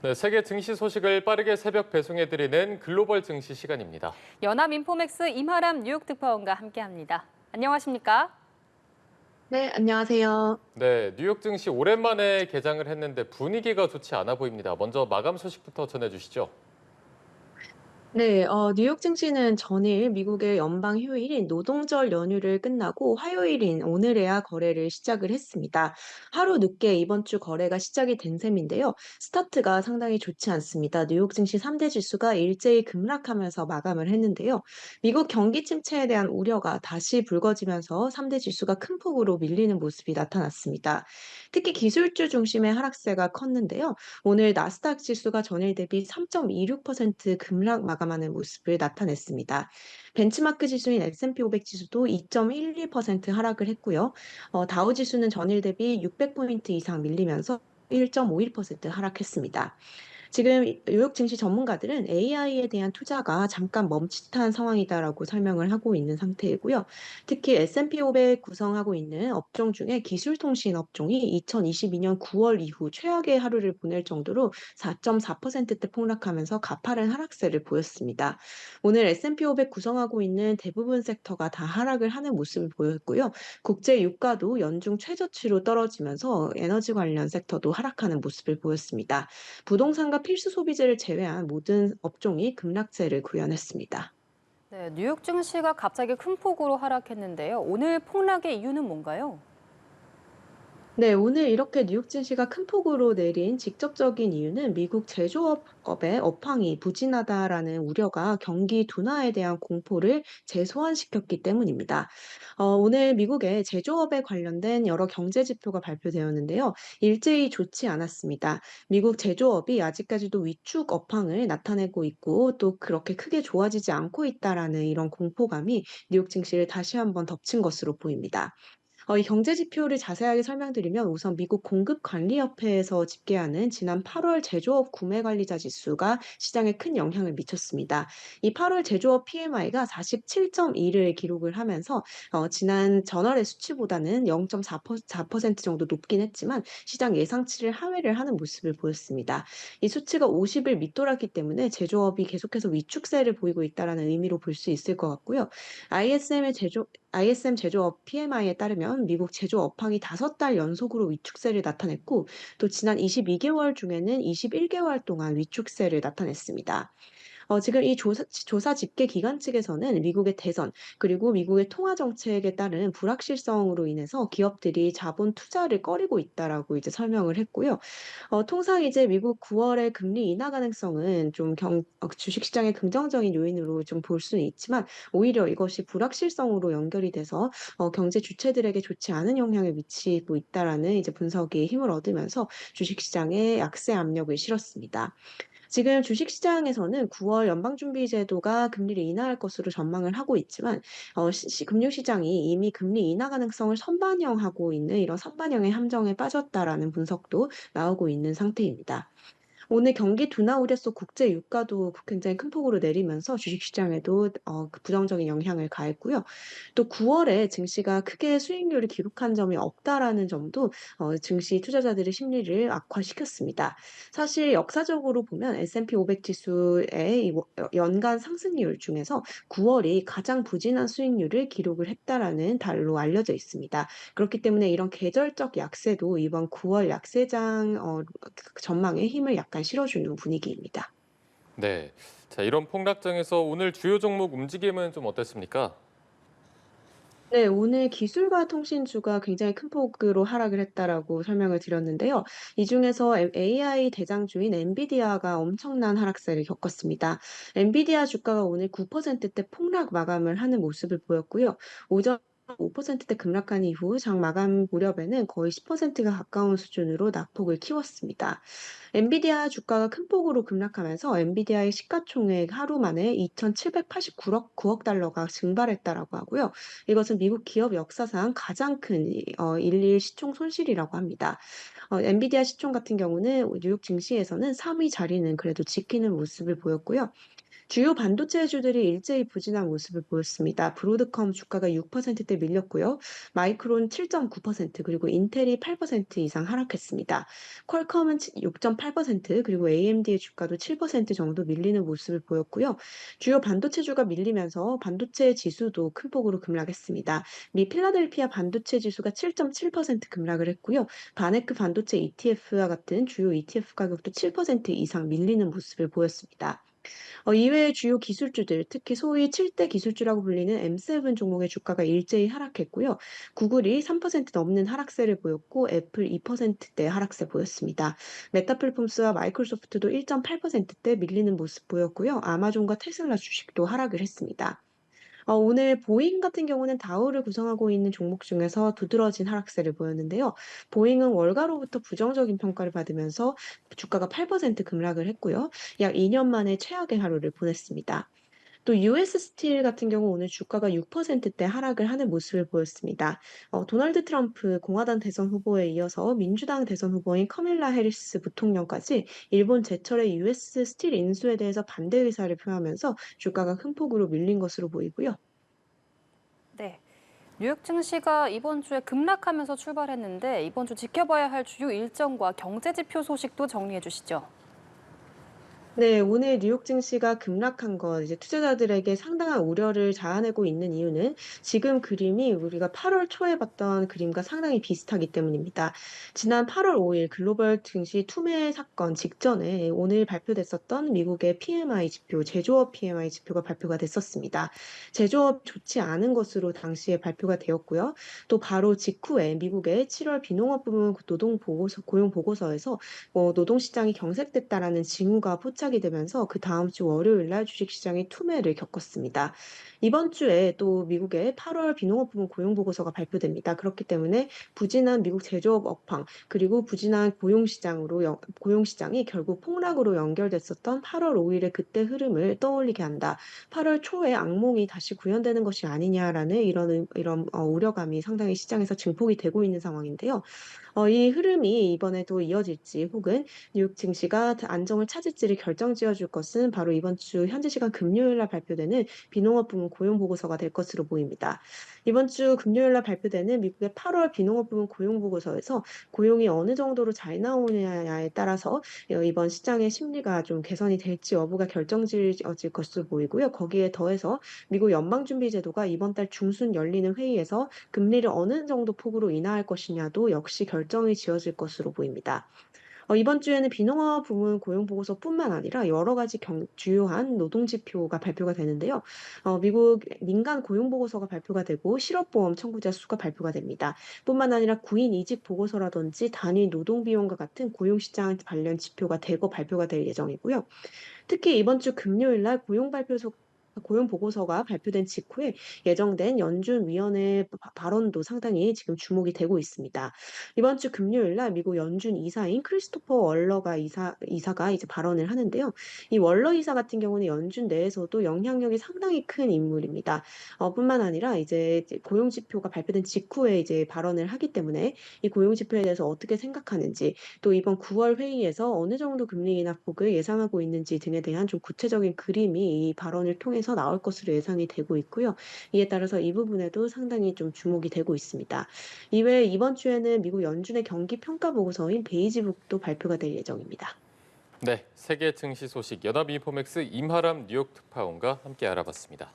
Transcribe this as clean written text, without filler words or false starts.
네, 세계 증시 소식을 빠르게 새벽 배송해드리는 글로벌 증시 시간입니다. 연합인포맥스 임하람 뉴욕 특파원과 함께합니다. 안녕하십니까? 네, 안녕하세요. 네, 뉴욕 증시 오랜만에 개장을 했는데 분위기가 좋지 않아 보입니다. 먼저 마감 소식부터 전해주시죠. 네, 뉴욕 증시는 전일 미국의 연방 휴일인 노동절 연휴를 끝나고 화요일인 오늘에야 거래를 시작을 했습니다. 하루 늦게 이번 주 거래가 시작이 된 셈인데요. 스타트가 상당히 좋지 않습니다. 뉴욕 증시 3대 지수가 일제히 급락하면서 마감을 했는데요. 미국 경기 침체에 대한 우려가 다시 불거지면서 3대 지수가 큰 폭으로 밀리는 모습이 나타났습니다. 특히 기술주 중심의 하락세가 컸는데요. 오늘 나스닥 지수가 전일 대비 3.26% 급락 마감하는 모습을 나타냈습니다. 벤치마크 지수인 S&P 500 지수도 2.12% 하락을 했고요. 다우 지수는 전일 대비 600포인트 이상 밀리면서 1.51% 하락했습니다. 지금 뉴욕 증시 전문가들은 AI에 대한 투자가 잠깐 멈칫한 상황이다라고 설명을 하고 있는 상태이고요. 특히 S&P 500 구성하고 있는 업종 중에 기술통신 업종이 2022년 9월 이후 최악의 하루를 보낼 정도로 4.4%대 폭락하면서 가파른 하락세를 보였습니다. 오늘 S&P 500 구성하고 있는 대부분 섹터가 다 하락을 하는 모습을 보였고요. 국제 유가도 연중 최저치로 떨어지면서 에너지 관련 섹터도 하락하는 모습을 보였습니다. 부동산과 필수 소비재를 제외한 모든 업종이 급락세를 구현했습니다. 네, 뉴욕 증시가 갑자기 큰 폭으로 하락했는데요. 오늘 폭락의 이유는 뭔가요? 네, 오늘 이렇게 뉴욕 증시가 큰 폭으로 내린 직접적인 이유는 미국 제조업의 업황이 부진하다라는 우려가 경기 둔화에 대한 공포를 재소환시켰기 때문입니다. 오늘 미국의 제조업에 관련된 여러 경제 지표가 발표되었는데요. 일제히 좋지 않았습니다. 미국 제조업이 아직까지도 위축 업황을 나타내고 있고 또 그렇게 크게 좋아지지 않고 있다라는 이런 공포감이 뉴욕 증시를 다시 한번 덮친 것으로 보입니다. 이 경제 지표를 자세하게 설명드리면 우선 미국 공급관리협회에서 집계하는 지난 8월 제조업 구매관리자 지수가 시장에 큰 영향을 미쳤습니다. 이 8월 제조업 PMI가 47.2를 기록을 하면서 지난 전월의 수치보다는 0.4% 정도 높긴 했지만 시장 예상치를 하회를 하는 모습을 보였습니다. 이 수치가 50을 밑돌았기 때문에 제조업이 계속해서 위축세를 보이고 있다는 의미로 볼 수 있을 것 같고요. ISM 제조업 PMI에 따르면 미국 제조 업황이 5달 연속으로 위축세를 나타냈고 또 지난 22개월 중에는 21개월 동안 위축세를 나타냈습니다. 지금 이 조사 집계 기관 측에서는 미국의 대선 그리고 미국의 통화 정책에 따른 불확실성으로 인해서 기업들이 자본 투자를 꺼리고 있다라고 이제 설명을 했고요. 통상 이제 미국 9월의 금리 인하 가능성은 좀 주식시장의 긍정적인 요인으로 좀 볼 수는 있지만 오히려 이것이 불확실성으로 연결이 돼서 경제 주체들에게 좋지 않은 영향을 미치고 있다라는 이제 분석이 힘을 얻으면서 주식시장에 약세 압력을 실었습니다. 지금 주식시장에서는 9월 연방준비제도가 금리를 인하할 것으로 전망을 하고 있지만 금융시장이 이미 금리 인하 가능성을 선반영하고 있는 이런 선반영의 함정에 빠졌다라는 분석도 나오고 있는 상태입니다. 오늘 경기 둔화 우려 속 국제 유가도 굉장히 큰 폭으로 내리면서 주식시장에도 그 부정적인 영향을 가했고요. 또 9월에 증시가 크게 수익률을 기록한 점이 없다라는 점도 증시 투자자들의 심리를 악화시켰습니다. 사실 역사적으로 보면 S&P 500 지수의 연간 상승률 중에서 9월이 가장 부진한 수익률을 기록을 했다라는 달로 알려져 있습니다. 그렇기 때문에 이런 계절적 약세도 이번 9월 약세장 전망에 힘을 약간 실어주는 분위기입니다. 네, 자 이런 폭락장에서 오늘 주요 종목 움직임은 좀 어땠습니까? 네, 오늘 기술과 통신주가 굉장히 큰 폭으로 하락을 했다라고 설명을 드렸는데요. 이 중에서 AI 대장주인 엔비디아가 엄청난 하락세를 겪었습니다. 엔비디아 주가가 오늘 9%대 폭락 마감을 하는 모습을 보였고요. 오전 5%대 급락한 이후 장 마감 무렵에는 거의 10%가 가까운 수준으로 낙폭을 키웠습니다. 엔비디아 주가가 큰 폭으로 급락하면서 엔비디아의 시가총액 하루 만에 2,789억 달러가 증발했다라고 하고요. 이것은 미국 기업 역사상 가장 큰 일일 시총 손실이라고 합니다. 엔비디아 시총 같은 경우는 뉴욕 증시에서는 3위 자리는 그래도 지키는 모습을 보였고요. 주요 반도체주들이 일제히 부진한 모습을 보였습니다. 브로드컴 주가가 6%대 4%대 밀렸고요. 마이크론 7.9% 그리고 인텔이 8% 이상 하락했습니다. 퀄컴은 6.8% 그리고 AMD의 주가도 7% 정도 밀리는 모습을 보였고요. 주요 반도체주가 밀리면서 반도체 지수도 큰 폭으로 급락했습니다. 미 필라델피아 반도체 지수가 7.7% 급락을 했고요. 바네크 반도체 ETF와 같은 주요 ETF 가격도 7% 이상 밀리는 모습을 보였습니다. 이외의 주요 기술주들, 특히 소위 7대 기술주라고 불리는 M7 종목의 주가가 일제히 하락했고요. 구글이 3% 넘는 하락세를 보였고 애플 2%대 하락세 보였습니다. 메타플랫폼스와 마이크로소프트도 1.8%대 밀리는 모습 보였고요. 아마존과 테슬라 주식도 하락을 했습니다. 오늘 보잉 같은 경우는 다우를 구성하고 있는 종목 중에서 두드러진 하락세를 보였는데요. 보잉은 월가로부터 부정적인 평가를 받으면서 주가가 8% 급락을 했고요. 약 2년 만에 최악의 하루를 보냈습니다. 또 US 스틸 같은 경우 오늘 주가가 6%대 하락을 하는 모습을 보였습니다. 도널드 트럼프 공화당 대선 후보에 이어서 민주당 대선 후보인 커밀라 해리스 부통령까지 일본 제철의 US 스틸 인수에 대해서 반대 의사를 표하면서 주가가 큰 폭으로 밀린 것으로 보이고요. 네. 뉴욕 증시가 이번 주에 급락하면서 출발했는데 이번 주 지켜봐야 할 주요 일정과 경제 지표 소식도 정리해 주시죠. 네, 오늘 뉴욕 증시가 급락한 건 이제 투자자들에게 상당한 우려를 자아내고 있는 이유는 지금 그림이 우리가 8월 초에 봤던 그림과 상당히 비슷하기 때문입니다. 지난 8월 5일 글로벌 증시 투매 사건 직전에 오늘 발표됐었던 미국의 PMI 지표, 제조업 PMI 지표가 발표가 됐었습니다. 제조업 좋지 않은 것으로 당시에 발표가 되었고요. 또 바로 직후에 미국의 7월 비농업 부문 노동 보고서, 고용 보고서에서 노동시장이 경색됐다라는 징후가 포착이 되면서 그 다음 주 월요일 날 주식시장이 투매를 겪었습니다. 이번 주에 또 미국의 8월 비농업 부문 고용 보고서가 발표됩니다. 그렇기 때문에 부진한 미국 제조업 업황 그리고 부진한 고용시장이 결국 폭락으로 연결됐었던 8월 5일의 그때 흐름을 떠올리게 한다. 8월 초에 악몽이 다시 구현되는 것이 아니냐라는 이런 우려감이 상당히 시장에서 증폭이 되고 있는 상황인데요. 이 흐름이 이번에도 이어질지 혹은 뉴욕 증시가 안정을 찾을지를 결정지어줄 것은 바로 이번 주 현지 시간 금요일 날 발표되는 비농업 부문 고용 보고서가 될 것으로 보입니다. 이번 주 금요일 날 발표되는 미국의 8월 비농업 부문 고용 보고서에서 고용이 어느 정도로 잘 나오느냐에 따라서 이번 시장의 심리가 좀 개선이 될지 여부가 결정지어질 것으로 보이고요. 거기에 더해서 미국 연방준비제도가 이번 달 중순 열리는 회의에서 금리를 어느 정도 폭으로 인하할 것이냐도 역시 결정이 지어질 것으로 보입니다. 이번 주에는 비농업 부문 고용 보고서뿐만 아니라 여러 가지 주요한 노동 지표가 발표가 되는데요. 미국 민간 고용 보고서가 발표가 되고 실업보험 청구자 수가 발표가 됩니다. 뿐만 아니라 구인 이직 보고서라든지 단위 노동 비용과 같은 고용시장 관련 지표가 대거 발표가 될 예정이고요. 특히 이번 주 금요일 날 고용 보고서가 발표된 직후에 예정된 연준 위원회 발언도 상당히 지금 주목이 되고 있습니다. 이번 주 금요일 날 미국 연준 이사인 크리스토퍼 월러가 이사가 이제 발언을 하는데요. 이 월러 이사 같은 경우는 연준 내에서도 영향력이 상당히 큰 인물입니다. 뿐만 아니라 이제 고용 지표가 발표된 직후에 이제 발언을 하기 때문에 이 고용 지표에 대해서 어떻게 생각하는지 또 이번 9월 회의에서 어느 정도 금리 인하폭을 예상하고 있는지 등에 대한 좀 구체적인 그림이 이 발언을 통해서 나올 것으로 예상이 되고 있고요. 이에 따라서 이 부분에도 상당히 좀 주목이 되고 있습니다. 이외에 이번 주에는 미국 연준의 경기 평가 보고서인 베이지북도 발표가 될 예정입니다. 네, 세계 증시 소식 연합인포맥스 임하람 뉴욕 특파원과 함께 알아봤습니다.